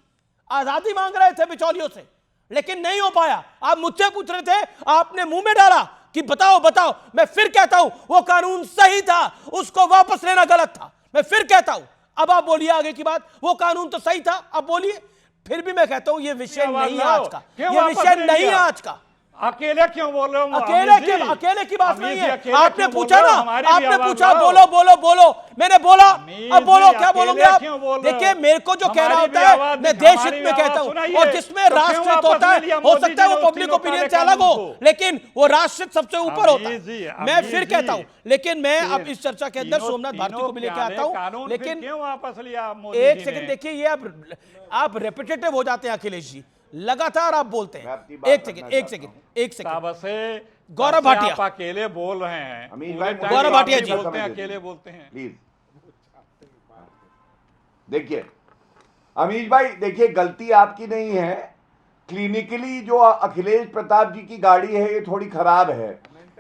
आजादी मांग रहे थे बिचौलियों से, लेकिन नहीं हो पाया। आप मुझसे पूछ रहे थे, आपने मुंह में डाला कि बताओ। मैं फिर कहता हूं, वो कानून सही था, उसको वापस लेना गलत था। मैं फिर कहता हूं। अब आप बोलिए आगे की बात। वो कानून तो सही था, अब बोलिए। फिर भी मैं कहता हूं, ये विषय नहीं है आज का। ये विषय नहीं है आज का। अकेले क्यों बोल रहे हो? अकेले की बात नहीं है। आपने पूछा ना, आपने पूछा बोलो। मैंने बोला, अब बोलो, क्या बोलोगे आप? देखिए, मेरे को जो कहना होता है मैं देश हित में कहता हूं, और जिसमें राष्ट्र हित होता है, हो सकता है वो पब्लिक ओपिनियन से अलग हो, लेकिन वो राष्ट्र हित सबसे ऊपर होता है। मैं फिर कहता हूं, लेकिन मैं अब इस चर्चा के अंदर सोमनाथ भारती को भी लेके आता हूं। लेकिन एक सेकंड देखिए, ये आप रेपिटेटिव हो जाते हैं अखिलेश जी, लगातार आप बोलते हैं। एक सेकंड गौरव भाटिया, आप अकेले बोल रहे हैं। गौरव भाटिया जी बोलते हैं, अकेले बोलते हैं। प्लीज देखिए अमीश भाई, देखिए गलती आपकी नहीं है। क्लिनिकली जो अखिलेश प्रताप जी की गाड़ी है, ये थोड़ी खराब है।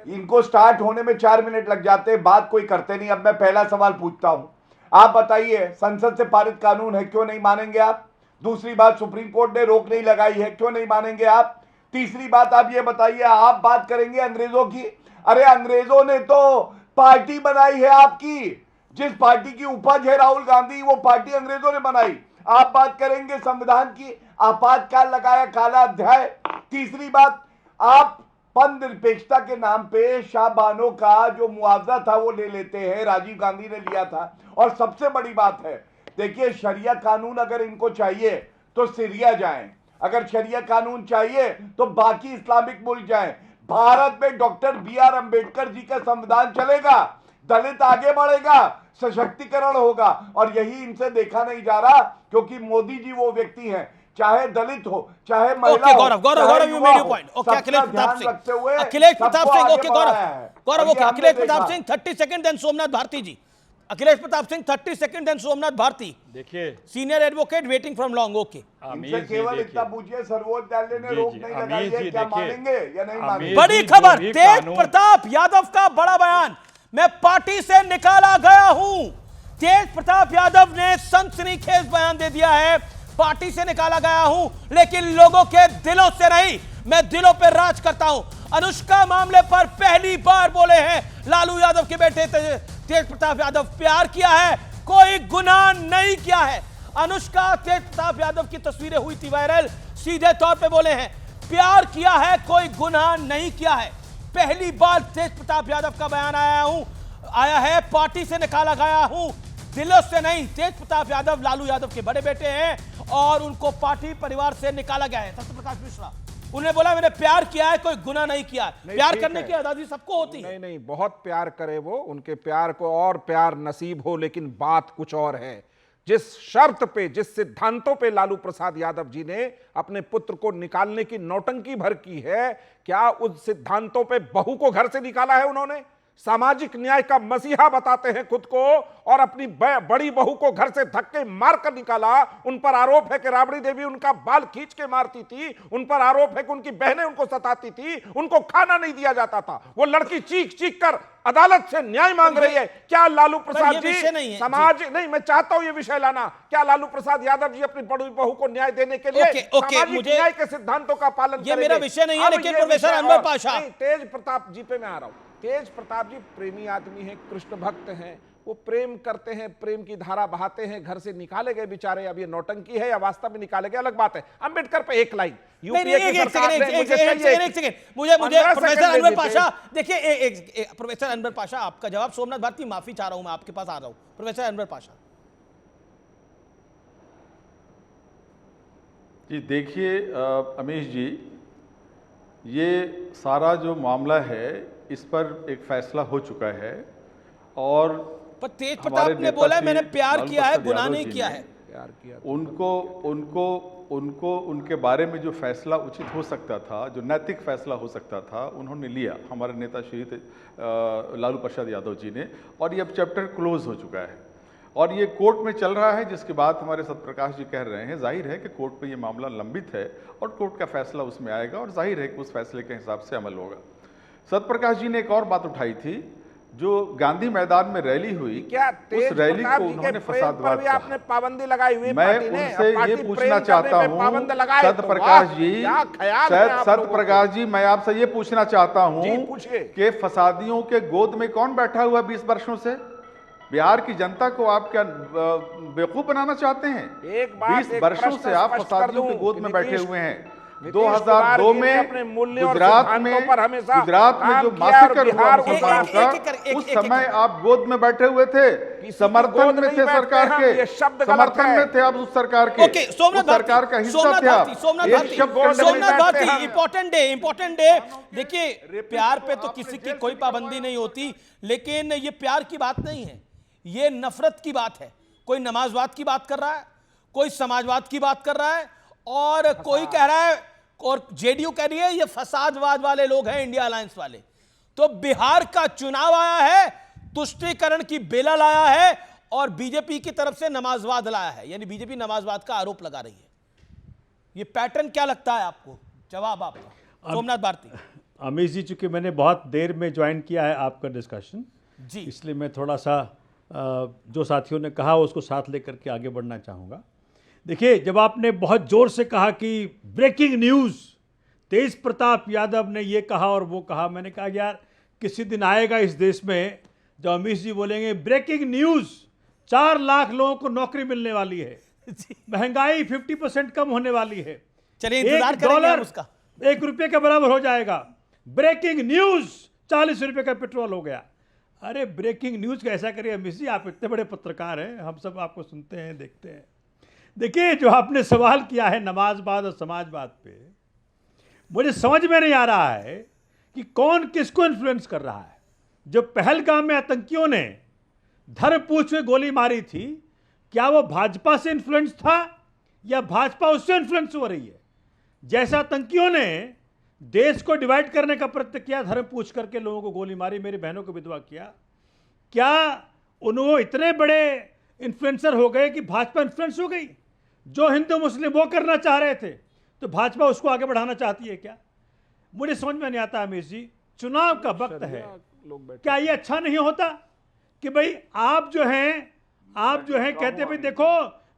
इनको स्टार्ट होने में 4 मिनट लग जाते हैं, बात कोई करते नहीं। अब मैं पहला सवाल पूछता हूं, आप बताइए, संसद से पारित कानून है, क्यों नहीं मानेंगे आप? दूसरी बात, सुप्रीम कोर्ट ने रोक नहीं लगाई है, क्यों नहीं मानेंगे आप? तीसरी बात, आप ये बताइए, आप बात करेंगे अंग्रेजों की। अरे अंग्रेजों ने तो पार्टी बनाई है आपकी। जिस पार्टी की उपज है राहुल गांधी, वो पार्टी अंग्रेजों ने बनाई। आप बात करेंगे संविधान की, आपातकाल लगाया, काला अध्याय। तीसरी बात, आप पद निरपेक्षता के नाम पे शाहबानों का जो मुआवजा था वो ले लेते हैं, राजीव गांधी ने लिया था। और सबसे बड़ी बात है, देखिए शरिया कानून अगर इनको चाहिए तो सीरिया जाएं, अगर शरिया कानून चाहिए तो बाकी इस्लामिक मुल्क जाएं। भारत में डॉक्टर BR अंबेडकर जी का संविधान चलेगा, दलित आगे बढ़ेगा, सशक्तिकरण होगा। और यही इनसे देखा नहीं जा रहा, क्योंकि मोदी जी वो व्यक्ति हैं, चाहे दलित हो, चाहे महिला हो, Gaurav you made your point. Okay, Akhilesh Pratap Singh, okay Gaurav, okay Akhilesh Pratap Singh 30 second, then Somnath Bharati ji. Akhilesh Pratap Singh 30 second, then Somnath Bharati. देखिए, senior advocate waiting from long. Okay, इनसे केवल इतना पूछिए, सर्वोच्च न्यायालय ने रोक नहीं लगाई है, क्या मानेंगे या नहीं मानेंगे? बड़ी खबर, तेज प्रताप यादव का बड़ा बयान, मैं पार्टी से निकाला गया हूं। तेज प्रताप यादव ने सनसनीखेज बयान दे दिया है, पार्टी से निकाला गया हूं, लेकिन लोगों के दिलों से नहीं, मैं दिलों पर राज करता हूं। अनुष्का मामले पर पहली बार बोले हैं लालू यादव के बेटे तेज प्रताप यादव, प्यार किया है, कोई गुनाह नहीं किया है। अनुष्का तेज प्रताप यादव की तस्वीरें हुई थी वायरल, सीधे तौर पे बोले हैं प्यार किया है, कोई गुनाह नहीं किया है। पहली बार तेज प्रताप यादव का बयान आया है, पार्टी से निकाला गया हूं, दिलों से नहीं। तेज प्रताप यादव लालू यादव के बड़े बेटे हैं और उनको पार्टी परिवार से निकाला गया है। सत्यप्रकाश मिश्रा, उन्होंने बोला मैंने प्यार किया है, कोई गुनाह नहीं किया। प्यार करने की आजादी सबको होती है। नहीं, बहुत प्यार करे वो, उनके प्यार को और प्यार नसीब हो, लेकिन बात कुछ और है। जिस शर्त पे, जिस सिद्धांतों पे लालू प्रसाद यादव जी ने अपने पुत्र को निकालने की नौटंकी भर की है, क्या उस सिद्धांतों पे बहू को घर से निकाला है उन्होंने? सामाजिक न्याय का मसीहा बताते हैं खुद को, और अपनी बड़ी बहू को घर से धक्के मारकर निकाला। उन पर आरोप है कि राबड़ी देवी उनका बाल खींच के मारती थी, उन पर आरोप है कि उनकी बहनें उनको सताती थी, उनको खाना नहीं दिया जाता था। वो लड़की चीख चीख कर अदालत से न्याय मांग रही है। क्या लालू प्रसाद जी समाज नहीं, मैं चाहता हूं ये विषय लाना, क्या लालू प्रसाद यादव जी अपनी बड़ी बहू को न्याय देने के लिए सामाजिक न्याय के सिद्धांतों का पालन? ये मेरा विषय नहीं है, लेकिन प्रोफेसर अनवर पाशा, तेज प्रताप जी पे मैं आ रहा हूं। तेज प्रताप जी प्रेमी आदमी हैं, कृष्ण भक्त हैं, वो प्रेम करते हैं, प्रेम की धारा बहाते हैं। घर से निकाले गए बेचारे, अब ये नौटंकी है या वास्तव में निकाले गए अलग बात है। अंबेडकर पे एक लाइन, यूपीए की सरकार ने मुझे चाहिए एक सेकंड, मुझे 15 प्रोफेसर सेकंड अनवर दे पाशा, देखिए प्रोफेसर अनवर पाशा, आपका जवाब। सोमनाथ भारती, माफी चाह रहा हूं, मैं आपके पास आ रहा हूं। प्रोफेसर अनवर पाशा जी देखिए अमीश जी, ये सारा जो मामला है इस पर एक फैसला हो चुका है और पर तेज हमारे प्रताप ने नेता बोला है श्री मैंने प्यार लालू किया है, प्रसाद गुनाह यादव नहीं जी किया ने है। प्यार किया उनको उनके बारे में जो फैसला उचित हो सकता था, जो नैतिक फैसला हो सकता था, उन्होंने लिया, हमारे नेता श्री लालू प्रसाद यादव जी ने। और ये अब चैप्टर क्लोज हो चुका है और ये कोर्ट में चल रहा है, जिसके बाद हमारे सत्यप्रकाश जी कह रहे हैं। जाहिर है कि कोर्ट में ये मामला लंबित है और कोर्ट का फैसला उसमें आएगा और जाहिर है कि उस फैसले के हिसाब से अमल होगा। सत्यप्रकाश जी ने एक और बात उठाई थी, जो गांधी मैदान में रैली हुई, क्या उस रैली को उन्होंने फसादवाद भी आपने कहा। पाबंदी लगाई हुई? मैं उनसे ये पूछना चाहता हूँ सत्यप्रकाश जी, मैं आपसे ये पूछना चाहता हूँ कि फसादियों के गोद में कौन बैठा हुआ 20 वर्षों से? बिहार की जनता को आप क्या बेवकूफ बनाना चाहते हैं? 20 वर्षों से आप फसादियों के गोद में बैठे हुए हैं। 2002 में गुजरात में जो मासकर हुआ मुसलमानों का, उस समय आप गोद में बैठे हुए थे, समर्थन में थे सरकार के, समर्थन में थे आप उस सरकार के। ओके, सोमनाथ सरकार का हिस्सा थे आप। Somnath Bharti, important day. देखिए, प्यार पे तो किसी की कोई पाबंदी नहीं होती, लेकिन ये प्यार की बात नहीं है, ये नफरत की बात है। कोई नमाजवाद की बात कर रहा है, कोई समाजवाद की बात कर रहा है, और कोई कह रहा है, और जेडीयू कह रही है ये फसादवाद वाले लोग हैं, इंडिया अलायंस वाले। तो बिहार का चुनाव आया है, तुष्टीकरण की बेला लाया है और बीजेपी की तरफ से नमाजवाद लाया है, यानी बीजेपी नमाजवाद का आरोप लगा रही है। ये पैटर्न क्या लगता है आपको? जवाब आपका सोमनाथ भारती। अमीश जी, चूंकि मैंने बहुत देर में ज्वाइन किया है आपका डिस्कशन जी, इसलिए मैं थोड़ा सा जो साथियों ने कहा उसको साथ लेकर के आगे बढ़ना चाहूँगा। देखिए, जब आपने बहुत जोर से कहा कि ब्रेकिंग न्यूज़, तेज प्रताप यादव ने ये कहा और वो कहा, मैंने कहा यार किसी दिन आएगा इस देश में जब अमीश जी बोलेंगे ब्रेकिंग न्यूज़, 4 लाख लोगों को नौकरी मिलने वाली है, महंगाई 50% कम होने वाली है, चलिए इंतजार करेंगे हम उसका, $1 के बराबर हो जाएगा, ब्रेकिंग न्यूज़ ₹40 का पेट्रोल हो गया। अरे ब्रेकिंग न्यूज़ कैसा करिए अमीश जी, आप इतने बड़े पत्रकार हैं, हम सब आपको सुनते हैं, देखते हैं। देखिए, जो आपने सवाल किया है नमाजवाद और समाजवाद पे, मुझे समझ में नहीं आ रहा है कि कौन किसको इन्फ्लुएंस कर रहा है। जो पहलगाम में आतंकियों ने धर्म पूछ में गोली मारी थी, क्या वो भाजपा से इन्फ्लुएंस था या भाजपा उससे इन्फ्लुएंस हो रही है? जैसा आतंकियों ने देश को डिवाइड करने का प्रयत्न किया, धर्म पूछ करके लोगों को गोली मारी, मेरी बहनों को विधवा किया, क्या उन्होंने इतने बड़े इन्फ्लुएंसर हो गए कि भाजपा इन्फ्लुएंस हो गई? जो हिंदू मुस्लिम वो करना चाह रहे थे तो भाजपा उसको आगे बढ़ाना चाहती है क्या? मुझे समझ में नहीं आता अमीश जी। चुनाव का वक्त है, क्या ये अच्छा नहीं होता कि भाई आप जो हैं कहते भाई देखो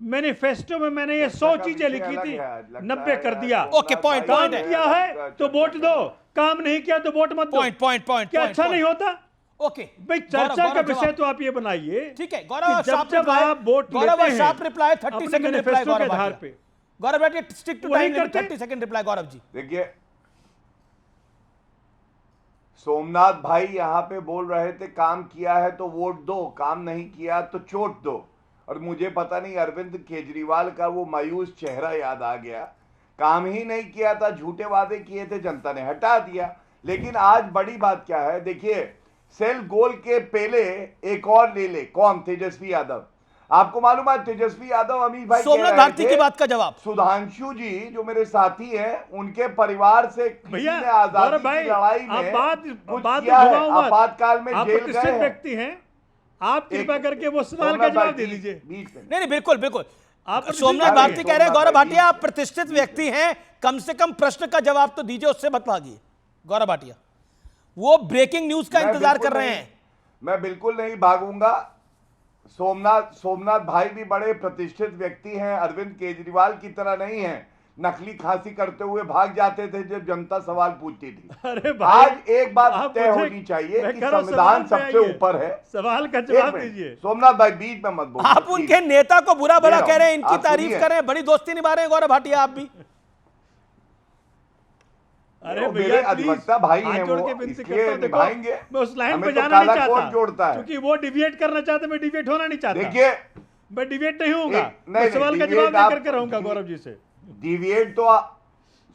मैनिफेस्टो में मैंने ये 100 चीजें लिखी थी, 90 कर दिया। ओके, पॉइंट काम किया है तो वोट दो, काम नहीं किया तो वोट मत दो। पॉइंट क्या अच्छा नहीं होता? ओके भाई, चर्चा का विषय तो आप ये बनाइए, ठीक है। गौरव, जब आप वोट लेते हैं शार्प रिप्लाई 30 सेकंड रिप्लाई के आधार पे, Gaurav Bhati stick to time, 30 second reply Gaurav ji. देखिए, सोमनाथ भाई यहां पे बोल रहे थे काम किया है तो वोट दो, काम नहीं किया तो चोट दो, और मुझे पता नहीं अरविंद केजरीवाल का वो मायूस चेहरा याद आ गया। काम ही नहीं किया था, झूठे वादे किए थे, जनता ने हटा दिया। लेकिन आज बड़ी बात क्या है, देखिए, सेल गोल के पहले एक और ले ले, कौन? तेजस्वी यादव। आपको मालूम है तेजस्वी यादव अमीर भाई सोमनाथ भारती की बात का जवाब, सुधांशु जी जो मेरे साथी हैं, उनके परिवार से किसी ने आजादी की लड़ाई में कुछ किया है, आपातकाल में जेल गए व्यक्ति हैं, आप कृपा करके वो सवाल का जवाब दे दीजिए। नहीं, बिल्कुल आप सोमनाथ भारती कह रहे हैं, गौरव भाटिया आप प्रतिष्ठित व्यक्ति हैं, कम से कम प्रश्न का जवाब तो दीजिए, उससे मत भागिए। गौरव भाटिया वो ब्रेकिंग न्यूज का इंतजार कर रहे हैं। मैं बिल्कुल नहीं भागूंगा। सोमनाथ भाई भी बड़े प्रतिष्ठित व्यक्ति हैं, अरविंद केजरीवाल की तरह नहीं हैं। नकली खांसी करते हुए भाग जाते थे जब जनता सवाल पूछती थी। अरे भाई, आज एक बात आप तय मुझे- होनी चाहिए मैं कि कह रहा हूं, संविधान सवाल पे सबसे आइए। ऊपर है। सवाल का एक जवाब मिनट, दीजिए। सोमनाथ भाई बीच में मत बोलिए। आप उनके नेता को बुरा भला दे रहा कह रहे हैं, हूं। इनकी आप तारीफ सुनिए। कर रहे हैं, बड़ी दोस्ती निभा रहे हैं गौरव भाटिया आप भी। अरे वो मेरे भैया प्लीज, अधिवक्ता भाई हाथ हैं, जोड़ वो के विनती इसलिए करता हूं, देखो, निभाएंगे। मैं उस लाइन हमें पे तो जाना नहीं काला कोड चाहता जोड़ता है। क्योंकि वो डिविएट करना चाहते, मैं डिविएट होना नहीं चाहता। देखिए, मैं डिविएट नहीं होऊंगा, नहीं, मैं सवाल का डिविएट जवाब आप- लेकर के रहूंगा गौरव जी से। डिविएट तो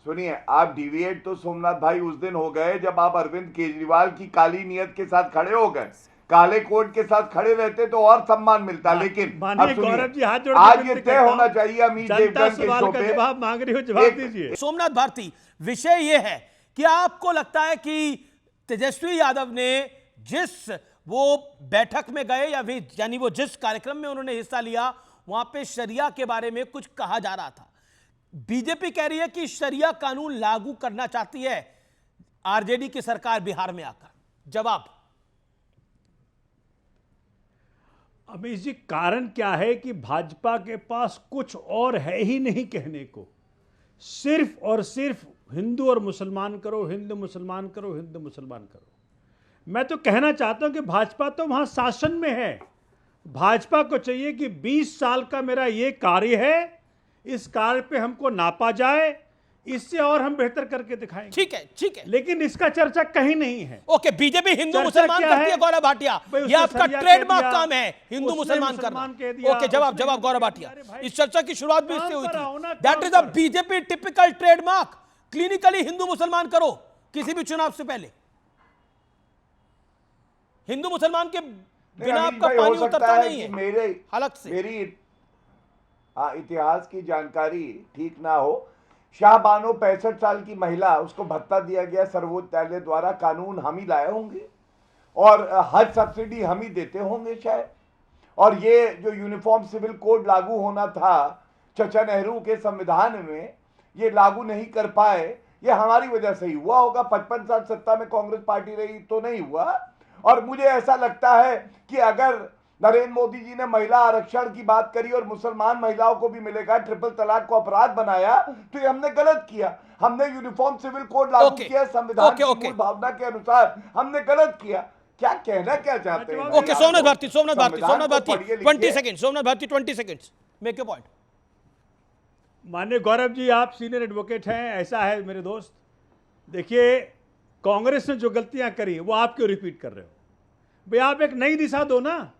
सुनिए, आप डिविएट तो सोमनाथ भाई उस दिन हो गए जब आप अरविंद केजरीवाल की काली नीयत के साथ खड़े हो गए। काले कोट के साथ खड़े रहते तो और सम्मान मिलता, लेकिन माननीय अब सुनिए, गौरव जी, हाथ जोड़ के आज ये विनती तय करता होना हूं, चाहिए अमित जनता देवगन के सवाल शो का पे। जवाब मांग रही हो, जवाब एक- दीजिए। सोमनाथ भारती, विषय यह है कि आपको लगता है कि तेजस्वी यादव ने जिस वो बैठक में गए या फिर यानी वो जिस कार्यक्रम में उन्होंने हिस्सा लिया वहां पे शरिया के बारे में कुछ कहा जा रहा था। बीजेपी कह रही है कि शरिया कानून लागू करना चाहती है आरजेडी की सरकार बिहार में आकर। जवाब अमित जी, कारण क्या है कि भाजपा के पास कुछ और है ही नहीं कहने को, सिर्फ और सिर्फ हिंदू और मुसलमान करो, हिंदू मुसलमान करो, हिंदू मुसलमान करो। मैं तो कहना चाहता हूं कि भाजपा तो वहां शासन में है। भाजपा को चाहिए कि 20 साल का मेरा ये कार्य है, इस कार्य पे हमको नापा जाए, इससे और हम बेहतर करके दिखाएंगे। ठीक है, ठीक है, लेकिन इसका चर्चा कहीं नहीं है। ओके। बीजेपी हिंदू चर्चा मुसलमान क्या करती है? है गौरव भाटिया, भाई उसने ये आपका शरिया कह ट्रेडमार्क दिया, काम है, हिंदू उसने मुसलमान करना। मुसलमान कह दिया, ओके, जवाब उसने जवाब ये गौरव कह भाटिया। दिया। अरे भाई, इस चर्चा की शुरुआत भी इससे काम हुई पर आओ ना, थी। दैट काम इज अ पर। BJP typical trademark, clinically Hindu मुसलमान करो किसी भी चुनाव से पहले। हिंदू मुसलमान के बिना अमित आपका भाई, हो पानी सकता उतरता है नहीं कि है मेरे हलक से। मेरी इतिहास की जानकारी ठीक ना हो। शाहबानो 65 साल की महिला, उसको भत्ता दिया गया सर्वोच्च न्यायालय द्वारा, कानून हम ही लाए होंगे और हज सब्सिडी हम ही देते होंगे शायद। और ये जो यूनिफॉर्म सिविल कोड लागू होना था चाचा नेहरू के संविधान में, ये लागू नहीं कर पाए, ये हमारी वजह से ही हुआ होगा। 55 साल सत्ता में कांग्रेस पार्टी रही तो नहीं हुआ। और मुझे ऐसा लगता है कि अगर नरेंद्र मोदी जी ने महिला आरक्षण की बात करी और मुसलमान महिलाओं को भी मिलेगा, ट्रिपल तलाक को अपराध बनाया, तो ये हमने गलत किया। हमने यूनिफॉर्म सिविल कोड लागू किया संविधान की मूल भावना के अनुसार, हमने गलत किया। क्या कहना क्या चाहते हैं? ओके, सोमनाथ भारती, सोमनाथ भारती, सोमनाथ भारती, पढ़िए, 20 लिखिए। Second, Somnath Bharti 20 seconds, make your point. माननीय गौरव जी, आप सीनियर एडवोकेट हैं, ऐसा है मेरे दोस्त। देखिए, कांग्रेस ने जो गलतियां करी वो आप क्यों रिपीट कर रहे हो? भाई आप एक नई दिशा दो ना।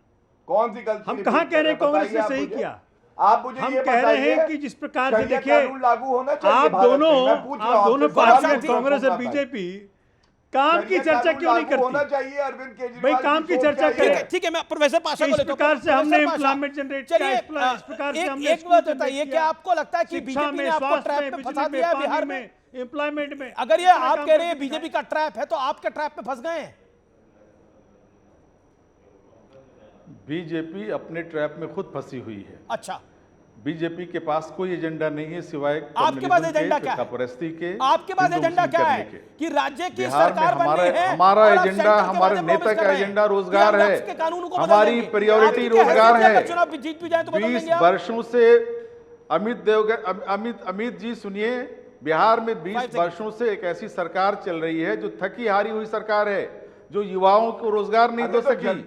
कौन सी गलती? हम कहां कह रहे हैं कांग्रेस ने बताइए सही आप मुझे। किया? आप मुझे हम ये कह रहे बताइए हैं कि जिस प्रकार से शरिया देखिए, कानून लागू होना चाहिए आप भारत दोनों में। मैं पूछ रहा हूं आप दोनों आपसे, सवाल पार्टियां, पूछ रहा हूं, कांग्रेस और सोमनाथ भाई। बीजेपी काम की शरिया चर्चा कानून क्यों नहीं लागू होना करती? चाहिए। अरविंद केजरीवाल भाई काम की सोच चर्चा क्या है? करें। ठीक है, मैं प्रोफेसर पाशा इस को लेता हूं। प्रकार से हमने प्रोफेसर पाशा, एम्प्लॉयमेंट जनरेट किया, चलिए, इस प्रकार से हमने एक स्कूल बात जनरेट बताइए, किया। क्या आपको लगता है कि शिक्षा बीजेपी में, ने आपको स्वास्थ्य ट्रैप में, में बिजली फंसा में, दिया है पानी बिहार में, एम्प्लॉयमेंट में? अगर ये कितना आप काम कह रहे हैं करके बीजेपी का ट्रैप है तो आपके ट्रैप में फंस गए हैं। बीजेपी अपने ट्रैप में खुद फंसी हुई है। अच्छा, बीजेपी के पास कोई एजेंडा नहीं है सिवाय आपके पास एजेंडा क्या है? परस्ती के, आपके पास हिंदू एजेंडा मुस्लिम क्या करने है के। कि राज्य की बिहार में सरकार बननी है? हमारा और आप एजेंडा, सेंटर के हमारे बारे में नेता promise का कर रहे हैं एजेंडा कि रोजगार हम है। लक्ष्य के कानूनों को बदल हमारी देंगे। प्रायोरिटी आपकी क्या रोजगार हैसियत है। अगर चुनाव जीत भी जाए तो बदल 20 देंगे आप? वर्षों से अमित जी सुनिए, बिहार में 20 वर्षों से एक ऐसी सरकार चल रही है जो थकी हारी हुई सरकार है, जो युवाओं को रोजगार नहीं दे अरे तो सकी।